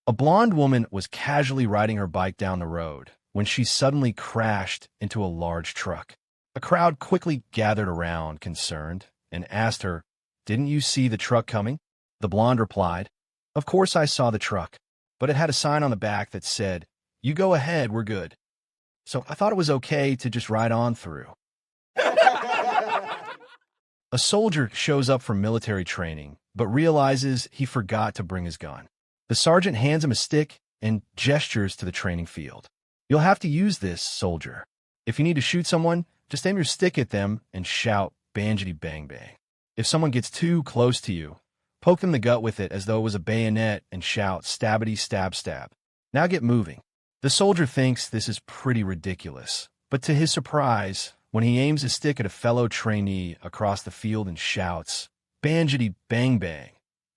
A blonde woman was casually riding her bike down the road when she suddenly crashed into a large truck. A crowd quickly gathered around, concerned, and asked her, "Didn't you see the truck coming?" The blonde replied, "Of course I saw the truck, but it had a sign on the back that said, 'You go ahead, we're good.' So I thought it was okay to just ride on through." A soldier shows up from military training, but realizes he forgot to bring his gun. The sergeant hands him a stick and gestures to the training field. "You'll have to use this, soldier. If you need to shoot someone, just aim your stick at them and shout, 'Banjity bang bang.' If someone gets too close to you, poke them in the gut with it as though it was a bayonet and shout, 'Stabbity stab stab.' Now get moving." The soldier thinks this is pretty ridiculous, but to his surprise, when he aims his stick at a fellow trainee across the field and shouts, "Banjity bang bang,"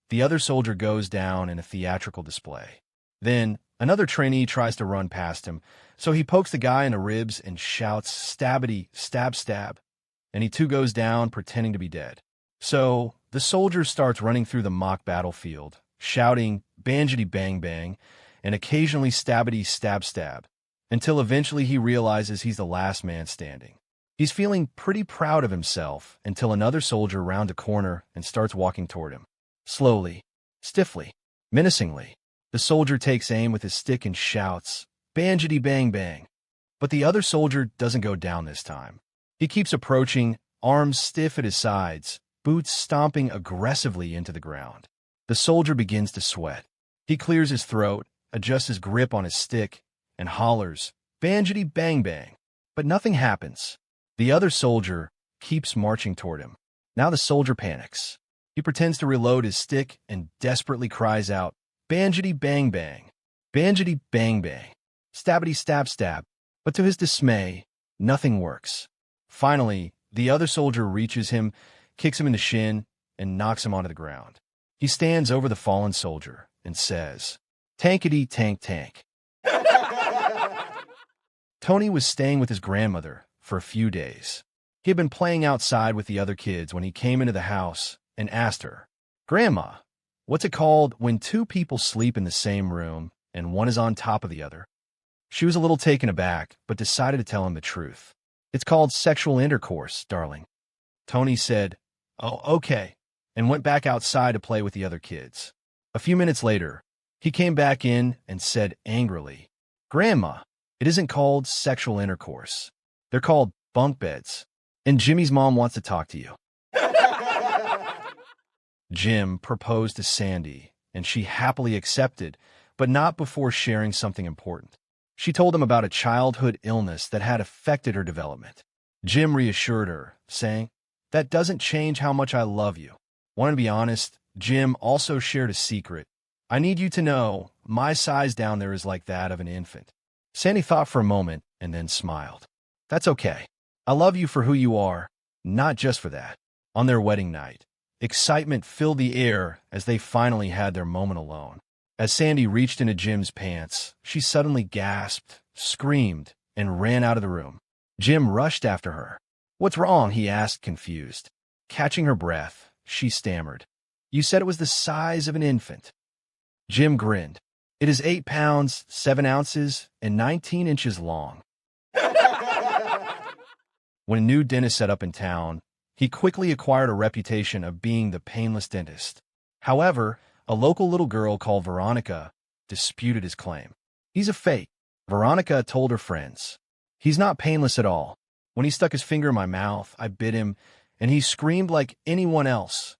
the other soldier goes down in a theatrical display. Then, another trainee tries to run past him, so he pokes the guy in the ribs and shouts, "Stabbity stab stab," and he too goes down, pretending to be dead. So, the soldier starts running through the mock battlefield, shouting, "Banjity bang bang," and occasionally "Stabbity stab stab," until eventually he realizes he's the last man standing. He's feeling pretty proud of himself until another soldier rounds a corner and starts walking toward him. Slowly, stiffly, menacingly, the soldier takes aim with his stick and shouts, "Banjity bang bang." But the other soldier doesn't go down this time. He keeps approaching, arms stiff at his sides, boots stomping aggressively into the ground. The soldier begins to sweat. He clears his throat, adjusts his grip on his stick, and hollers, "Banjity bang bang." But nothing happens. The other soldier keeps marching toward him. Now the soldier panics. He pretends to reload his stick and desperately cries out, "Banjity bang bang, banjity bang bang, stabbity stab stab." But to his dismay, nothing works. Finally, the other soldier reaches him, kicks him in the shin, and knocks him onto the ground. He stands over the fallen soldier and says, "Tankety tank tank." Tony was staying with his grandmother for a few days. He had been playing outside with the other kids when he came into the house and asked her, "Grandma, what's it called when two people sleep in the same room and one is on top of the other?" She was a little taken aback, but decided to tell him the truth. "It's called sexual intercourse, darling." Tony said, "Oh, okay," and went back outside to play with the other kids. A few minutes later, he came back in and said angrily, "Grandma, it isn't called sexual intercourse. They're called bunk beds. And Jimmy's mom wants to talk to you." Jim proposed to Sandy, and she happily accepted, but not before sharing something important. She told him about a childhood illness that had affected her development. Jim reassured her, saying, "That doesn't change how much I love you." Want to be honest, Jim also shared a secret. "I need you to know, my size down there is like that of an infant." Sandy thought for a moment and then smiled. "That's okay. I love you for who you are, not just for that." On their wedding night, excitement filled the air as they finally had their moment alone. As Sandy reached into Jim's pants, she suddenly gasped, screamed, and ran out of the room. Jim rushed after her. "What's wrong?" he asked, confused. Catching her breath, she stammered, "You said it was the size of an infant." Jim grinned. "It is 8 pounds, 7 ounces, and 19 inches long." When a new dentist set up in town, he quickly acquired a reputation of being the painless dentist. However, a local little girl called Veronica disputed his claim. "He's a fake," Veronica told her friends. "He's not painless at all. When he stuck his finger in my mouth, I bit him, and he screamed like anyone else."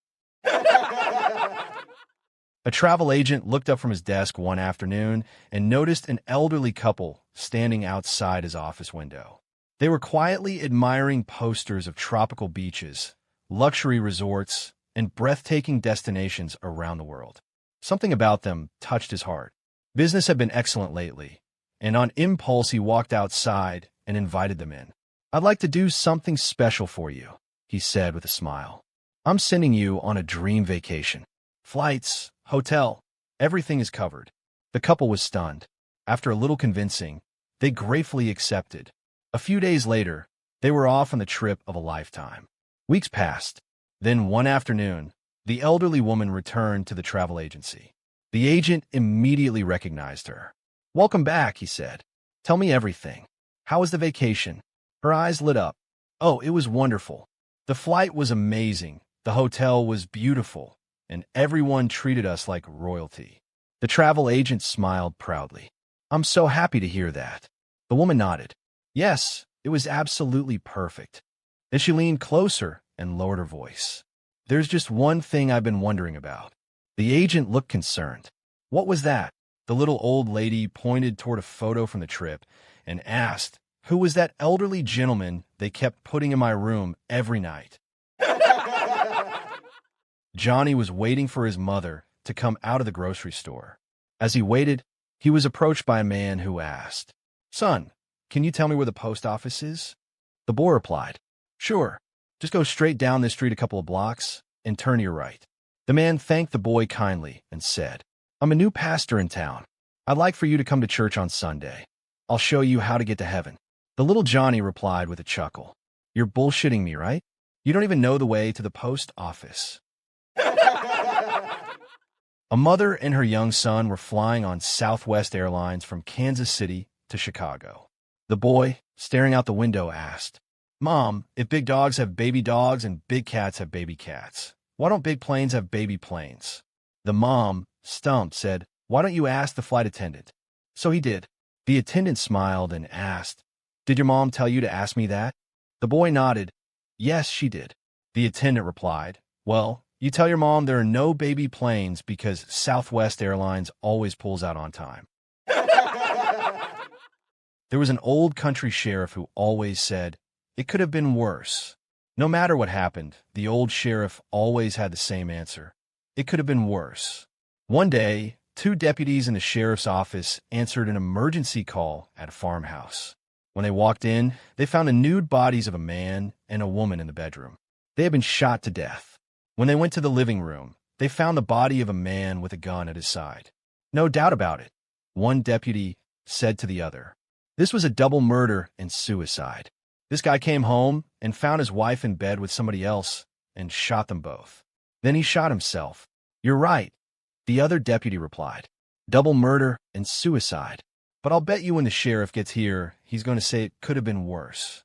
A travel agent looked up from his desk one afternoon and noticed an elderly couple standing outside his office window. They were quietly admiring posters of tropical beaches, luxury resorts, and breathtaking destinations around the world. Something about them touched his heart. Business had been excellent lately, and on impulse he walked outside and invited them in. "I'd like to do something special for you," he said with a smile. "I'm sending you on a dream vacation. Flights, hotel, everything is covered." The couple was stunned. After a little convincing, they gratefully accepted. A few days later, they were off on the trip of a lifetime. Weeks passed. Then one afternoon, the elderly woman returned to the travel agency. The agent immediately recognized her. "Welcome back," he said. "Tell me everything. How was the vacation?" Her eyes lit up. "Oh, it was wonderful. The flight was amazing, the hotel was beautiful, and everyone treated us like royalty." The travel agent smiled proudly. "I'm so happy to hear that." The woman nodded. "Yes, it was absolutely perfect." Then she leaned closer and lowered her voice. "There's just one thing I've been wondering about." The agent looked concerned. "What was that?" The little old lady pointed toward a photo from the trip and asked, "Who was that elderly gentleman they kept putting in my room every night?" Johnny was waiting for his mother to come out of the grocery store. As he waited, he was approached by a man who asked, "Son, can you tell me where the post office is?" The boy replied, "Sure. Just go straight down this street a couple of blocks and turn to your right." The man thanked the boy kindly and said, "I'm a new pastor in town. I'd like for you to come to church on Sunday. I'll show you how to get to heaven." The little Johnny replied with a chuckle, "You're bullshitting me, right? You don't even know the way to the post office." A mother and her young son were flying on Southwest Airlines from Kansas City to Chicago. The boy, staring out the window, asked, "Mom, if big dogs have baby dogs and big cats have baby cats, why don't big planes have baby planes?" The mom, stumped, said, "Why don't you ask the flight attendant?" So he did. The attendant smiled and asked, "Did your mom tell you to ask me that?" The boy nodded. "Yes, she did." The attendant replied, "Well, you tell your mom there are no baby planes because Southwest Airlines always pulls out on time." There was an old country sheriff who always said, "It could have been worse." No matter what happened, the old sheriff always had the same answer. It could have been worse. One day, two deputies in the sheriff's office answered an emergency call at a farmhouse. When they walked in, they found the nude bodies of a man and a woman in the bedroom. They had been shot to death. When they went to the living room, they found the body of a man with a gun at his side. "No doubt about it," one deputy said to the other. "This was a double murder and suicide. This guy came home and found his wife in bed with somebody else and shot them both. Then he shot himself." "You're right," the other deputy replied. "Double murder and suicide. But I'll bet you when the sheriff gets here, he's going to say it could have been worse."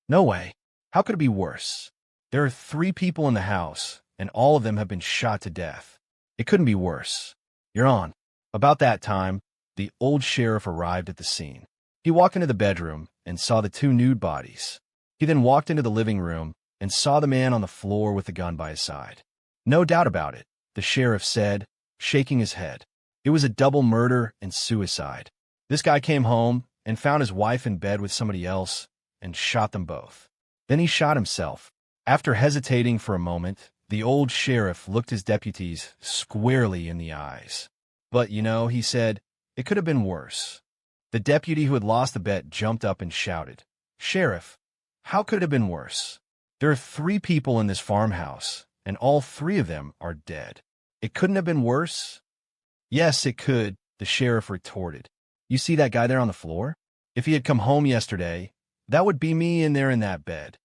"No way. How could it be worse? There are 3 people in the house, and all of them have been shot to death. It couldn't be worse." "You're on." About that time, the old sheriff arrived at the scene. He walked into the bedroom and saw the 2 nude bodies. He then walked into the living room and saw the man on the floor with the gun by his side. "No doubt about it," the sheriff said, shaking his head. "It was a double murder and suicide. This guy came home and found his wife in bed with somebody else and shot them both. Then he shot himself." After hesitating for a moment, the old sheriff looked his deputies squarely in the eyes. "But, he said, it could have been worse." The deputy who had lost the bet jumped up and shouted, "Sheriff, how could it have been worse? There are 3 people in this farmhouse, and all 3 of them are dead. It couldn't have been worse?" "Yes, it could," the sheriff retorted. "You see that guy there on the floor? If he had come home yesterday, that would be me in there in that bed."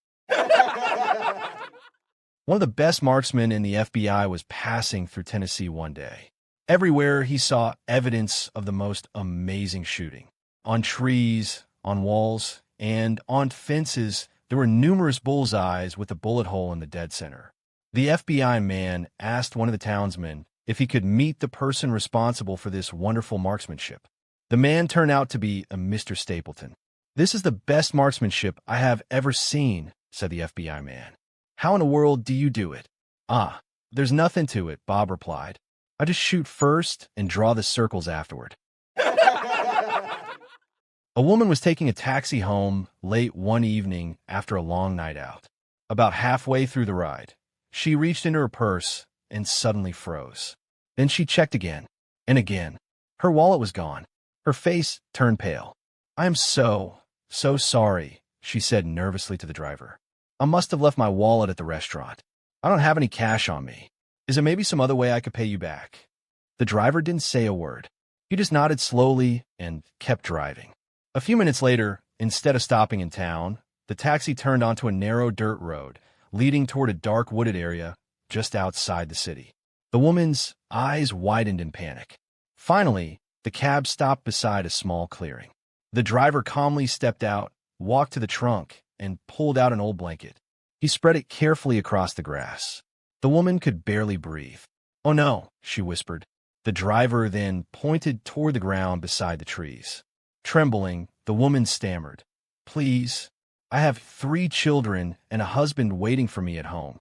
One of the best marksmen in the FBI was passing through Tennessee one day. Everywhere he saw evidence of the most amazing shooting. On trees, on walls, and on fences, there were numerous bullseyes with a bullet hole in the dead center. The FBI man asked one of the townsmen if he could meet the person responsible for this wonderful marksmanship. The man turned out to be a Mr. Stapleton. "This is the best marksmanship I have ever seen," said the FBI man. "How in the world do you do it?" "Ah, there's nothing to it," Bob replied. "I just shoot first and draw the circles afterward." A woman was taking a taxi home late one evening after a long night out. About halfway through the ride, she reached into her purse and suddenly froze. Then she checked again and again. Her wallet was gone. Her face turned pale. "I am so sorry," she said nervously to the driver. "I must have left my wallet at the restaurant. I don't have any cash on me. Is there maybe some other way I could pay you back?" The driver didn't say a word. He just nodded slowly and kept driving. A few minutes later, instead of stopping in town, the taxi turned onto a narrow dirt road leading toward a dark wooded area just outside the city. The woman's eyes widened in panic. Finally, the cab stopped beside a small clearing. The driver calmly stepped out, walked to the trunk, and pulled out an old blanket. He spread it carefully across the grass. The woman could barely breathe. "Oh no," she whispered. The driver then pointed toward the ground beside the trees. Trembling, the woman stammered, "Please, I have 3 children and a husband waiting for me at home."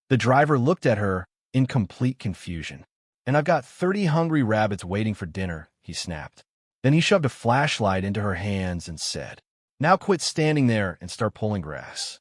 The driver looked at her in complete confusion. "And I've got 30 hungry rabbits waiting for dinner," he snapped. Then he shoved a flashlight into her hands and said, "Now quit standing there and start pulling grass."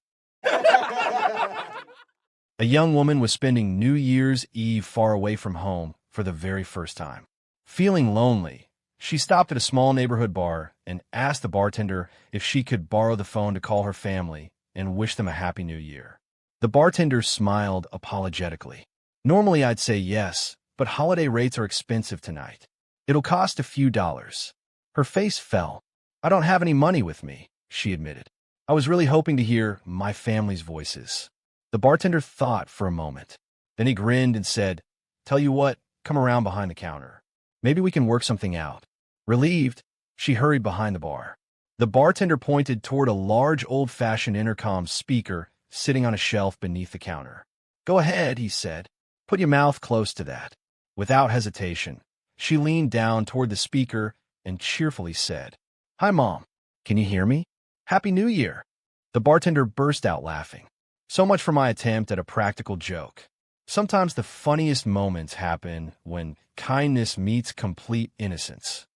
A young woman was spending New Year's Eve far away from home for the very first time. Feeling lonely, she stopped at a small neighborhood bar and asked the bartender if she could borrow the phone to call her family and wish them a happy new year. The bartender smiled apologetically. "Normally I'd say yes, but holiday rates are expensive tonight. It'll cost a few dollars." Her face fell. "I don't have any money with me," she admitted. "I was really hoping to hear my family's voices." The bartender thought for a moment. Then he grinned and said, "Tell you what, come around behind the counter. Maybe we can work something out." Relieved, she hurried behind the bar. The bartender pointed toward a large old-fashioned intercom speaker sitting on a shelf beneath the counter. "Go ahead," he said. "Put your mouth close to that." Without hesitation, she leaned down toward the speaker and cheerfully said, "Hi, Mom. Can you hear me? Happy New Year." The bartender burst out laughing. So much for my attempt at a practical joke. Sometimes the funniest moments happen when kindness meets complete innocence.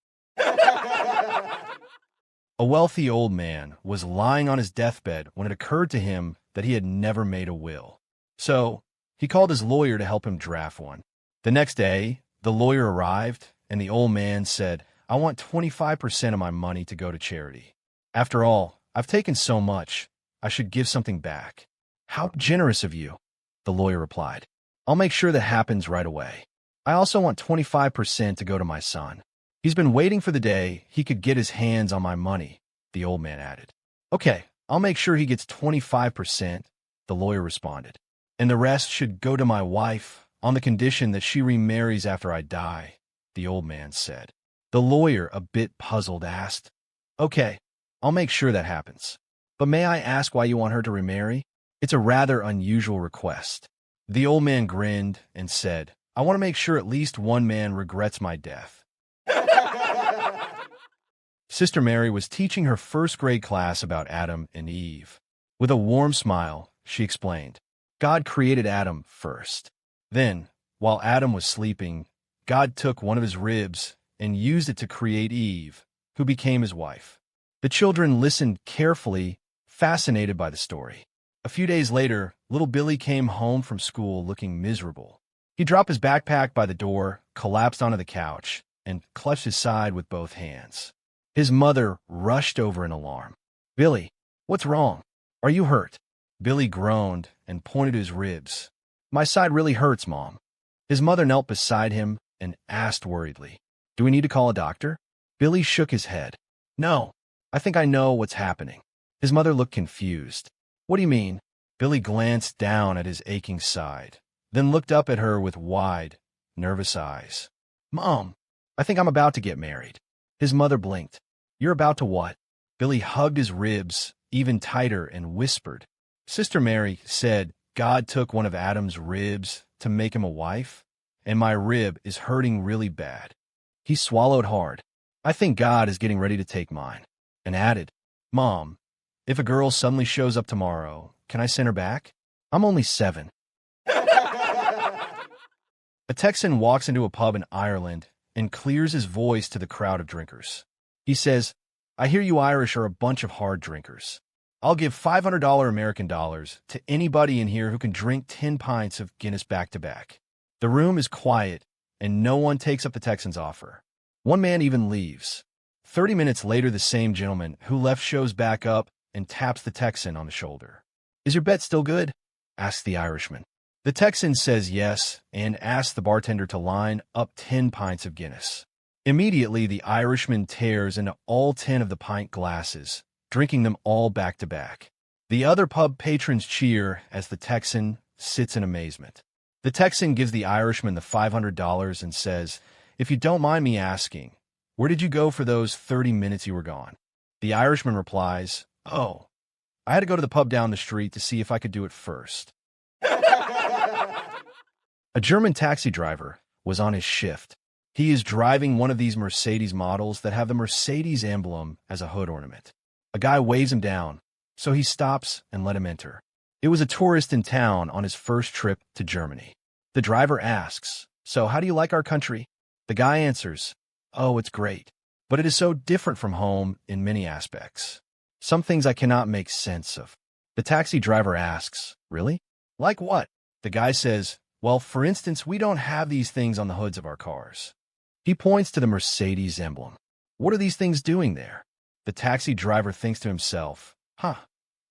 A wealthy old man was lying on his deathbed when it occurred to him that he had never made a will. So, he called his lawyer to help him draft one. The next day, the lawyer arrived, and the old man said, "I want 25% of my money to go to charity. After all, I've taken so much, I should give something back." "How generous of you," the lawyer replied. "I'll make sure that happens right away. I also want 25% to go to my son. He's been waiting for the day he could get his hands on my money," the old man added. "Okay, I'll make sure he gets 25%, the lawyer responded. "And the rest should go to my wife on the condition that she remarries after I die," the old man said. The lawyer, a bit puzzled, asked, "Okay, I'll make sure that happens. But may I ask why you want her to remarry? It's a rather unusual request." The old man grinned and said, "I want to make sure at least one man regrets my death." Sister Mary was teaching her first-grade class about Adam and Eve. With a warm smile, she explained, "God created Adam first. Then, while Adam was sleeping, God took one of his ribs and used it to create Eve, who became his wife." The children listened carefully, fascinated by the story. A few days later, little Billy came home from school looking miserable. He dropped his backpack by the door, collapsed onto the couch, and clutched his side with both hands. His mother rushed over in alarm. "Billy, what's wrong? Are you hurt?" Billy groaned and pointed to his ribs. "My side really hurts, Mom." His mother knelt beside him and asked worriedly, "Do we need to call a doctor?" Billy shook his head. "No, I think I know what's happening." His mother looked confused. "What do you mean?" Billy glanced down at his aching side, then looked up at her with wide, nervous eyes. "Mom, I think I'm about to get married." His mother blinked. "You're about to what?" Billy hugged his ribs even tighter and whispered, "Sister Mary said God took one of Adam's ribs to make him a wife, and my rib is hurting really bad." He swallowed hard. "I think God is getting ready to take mine," and added, "Mom, if a girl suddenly shows up tomorrow, can I send her back? I'm only 7. A Texan walks into a pub in Ireland and clears his voice to the crowd of drinkers. He says, "I hear you Irish are a bunch of hard drinkers. I'll give $500 American dollars to anybody in here who can drink 10 pints of Guinness back-to-back." The room is quiet, and no one takes up the Texan's offer. One man even leaves. 30 minutes later, the same gentleman who left shows back up and taps the Texan on the shoulder. "Is your bet still good?" asks the Irishman. The Texan says yes and asks the bartender to line up 10 pints of Guinness. Immediately, the Irishman tears into all 10 of the pint glasses, drinking them all back-to-back. The other pub patrons cheer as the Texan sits in amazement. The Texan gives the Irishman the $500 and says, If you don't mind me asking, where did you go for those 30 minutes you were gone? The Irishman replies, oh, I had to go to the pub down the street to see if I could do it first. A German taxi driver was on his shift. He is driving one of these Mercedes models that have the Mercedes emblem as a hood ornament. A guy waves him down, so he stops and let him enter. It was a tourist in town on his first trip to Germany. The driver asks, so how do you like our country? The guy answers, oh, it's great, but it is so different from home in many aspects. Some things I cannot make sense of. The taxi driver asks, really? Like what? The guy says, well, for instance, we don't have these things on the hoods of our cars. He points to the Mercedes emblem. What are these things doing there? The taxi driver thinks to himself,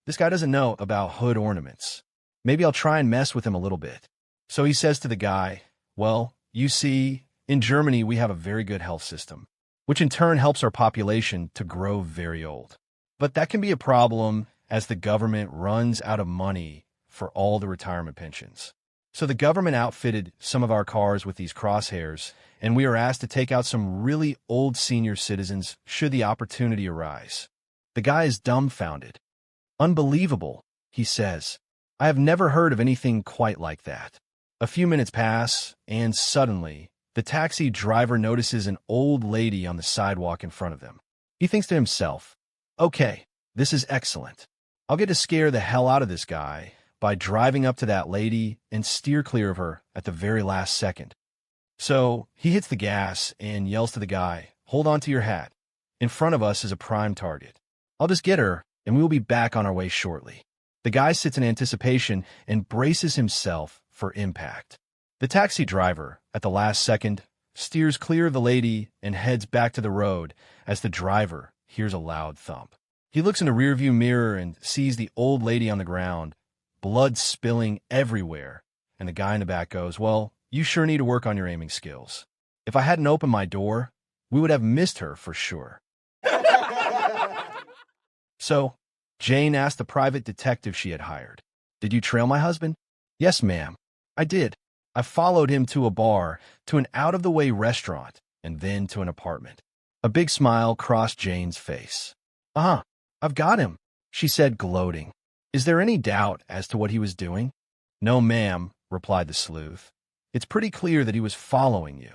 this guy doesn't know about hood ornaments. Maybe I'll try and mess with him a little bit. So he says to the guy, well, you see, in Germany we have a very good health system, which in turn helps our population to grow very old. But that can be a problem as the government runs out of money for all the retirement pensions. So the government outfitted some of our cars with these crosshairs, and we are asked to take out some really old senior citizens should the opportunity arise. The guy is dumbfounded. Unbelievable, he says. I have never heard of anything quite like that. A few minutes pass, and suddenly, the taxi driver notices an old lady on the sidewalk in front of them. He thinks to himself, okay, this is excellent. I'll get to scare the hell out of this guy by driving up to that lady and steer clear of her at the very last second. So he hits the gas and yells to the guy, hold on to your hat. In front of us is a prime target. I'll just get her, and we will be back on our way shortly. The guy sits in anticipation and braces himself for impact. The taxi driver, at the last second, steers clear of the lady and heads back to the road as the driver hears a loud thump. He looks in the rearview mirror and sees the old lady on the ground, blood spilling everywhere, and the guy in the back goes, well, you sure need to work on your aiming skills. If I hadn't opened my door, we would have missed her for sure. So, Jane asked the private detective she had hired, did you trail my husband? Yes, ma'am. I did. I followed him to a bar, to an out-of-the-way restaurant, and then to an apartment. A big smile crossed Jane's face. I've got him, she said, gloating. Is there any doubt as to what he was doing? No, ma'am, replied the sleuth. It's pretty clear that he was following you.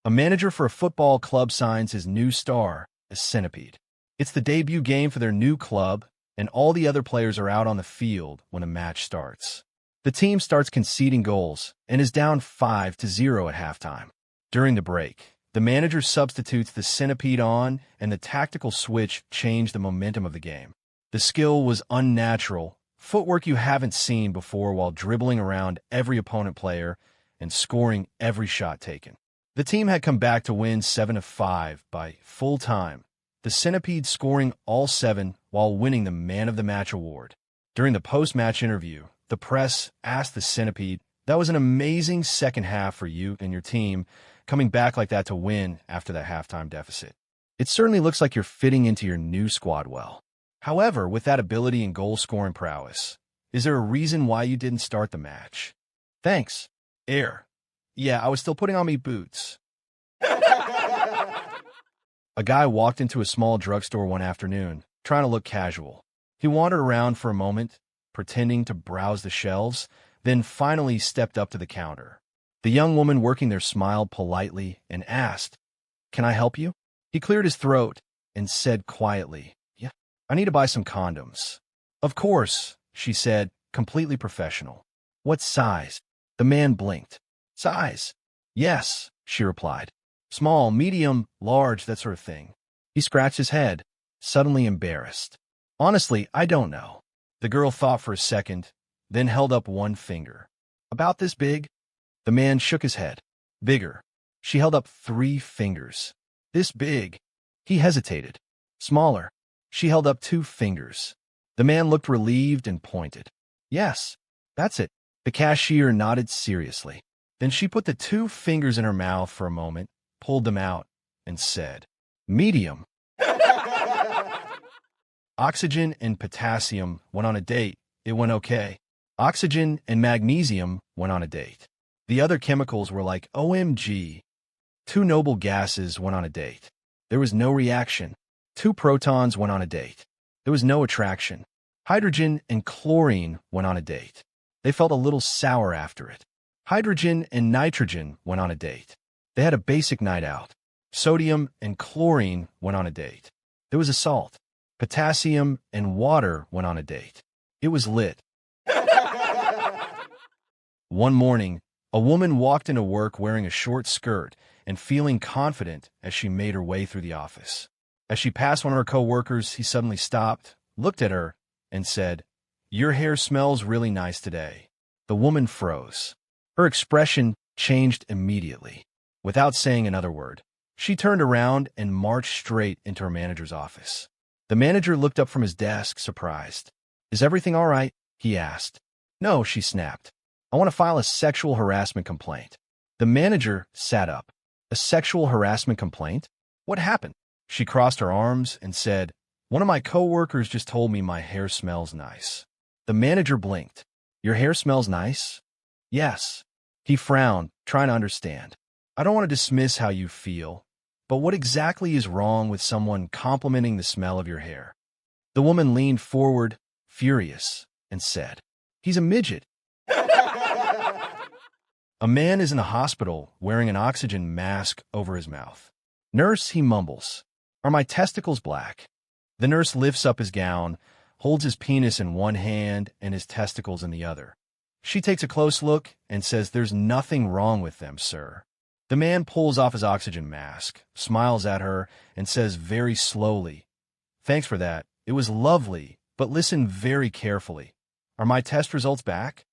A manager for a football club signs his new star as Centipede. It's the debut game for their new club, and all the other players are out on the field when a match starts. The team starts conceding goals and is down 5-0 at halftime. During the break, the manager substitutes the Centipede on, and the tactical switch changed the momentum of the game. The skill was unnatural, footwork you haven't seen before while dribbling around every opponent player and scoring every shot taken. The team had come back to win 7-5 by full time, the Centipede scoring all 7 while winning the Man of the Match award. During the post-match interview, the press asked the Centipede, that was an amazing second half for you and your team, coming back like that to win after that halftime deficit. It certainly looks like you're fitting into your new squad well. However, with that ability and goal-scoring prowess, is there a reason why you didn't start the match? Thanks. Air. Yeah, I was still putting on me boots. A guy walked into a small drugstore one afternoon, trying to look casual. He wandered around for a moment, pretending to browse the shelves, then finally stepped up to the counter. The young woman working there smiled politely and asked, "Can I help you?" He cleared his throat and said quietly, "Yeah, I need to buy some condoms." "Of course," she said, completely professional. "What size?" The man blinked. "Size?" "Yes," she replied. "Small, medium, large, that sort of thing." He scratched his head, suddenly embarrassed. "Honestly, I don't know." The girl thought for a second, then held up one finger. "About this big?" The man shook his head. "Bigger." She held up 3 fingers. "This big?" He hesitated. "Smaller." She held up 2 fingers. The man looked relieved and pointed. "Yes, that's it." The cashier nodded seriously. Then she put the 2 fingers in her mouth for a moment, pulled them out, and said, "Medium." Oxygen and potassium went on a date. It went okay. Oxygen and magnesium went on a date. The other chemicals were like, OMG. Two noble gases went on a date. There was no reaction. Two protons went on a date. There was no attraction. Hydrogen and chlorine went on a date. They felt a little sour after it. Hydrogen and nitrogen went on a date. They had a basic night out. Sodium and chlorine went on a date. There was a salt. Potassium and water went on a date. It was lit. One morning, a woman walked into work wearing a short skirt and feeling confident as she made her way through the office. As she passed one of her coworkers, he suddenly stopped, looked at her, and said, "Your hair smells really nice today." The woman froze. Her expression changed immediately. Without saying another word, she turned around and marched straight into her manager's office. The manager looked up from his desk, surprised. "Is everything all right?" he asked. "No," she snapped. "I want to file a sexual harassment complaint." The manager sat up. "A sexual harassment complaint? What happened?" She crossed her arms and said, "One of my coworkers just told me my hair smells nice." The manager blinked. "Your hair smells nice?" "Yes." He frowned, trying to understand. "I don't want to dismiss how you feel, but what exactly is wrong with someone complimenting the smell of your hair?" The woman leaned forward, furious, and said, "He's a midget." A man is in a hospital wearing an oxygen mask over his mouth. "Nurse," he mumbles, "are my testicles black?" The nurse lifts up his gown, holds his penis in one hand and his testicles in the other. She takes a close look and says, "There's nothing wrong with them, sir." The man pulls off his oxygen mask, smiles at her, and says very slowly, "Thanks for that. It was lovely, but listen very carefully. Are my test results back?"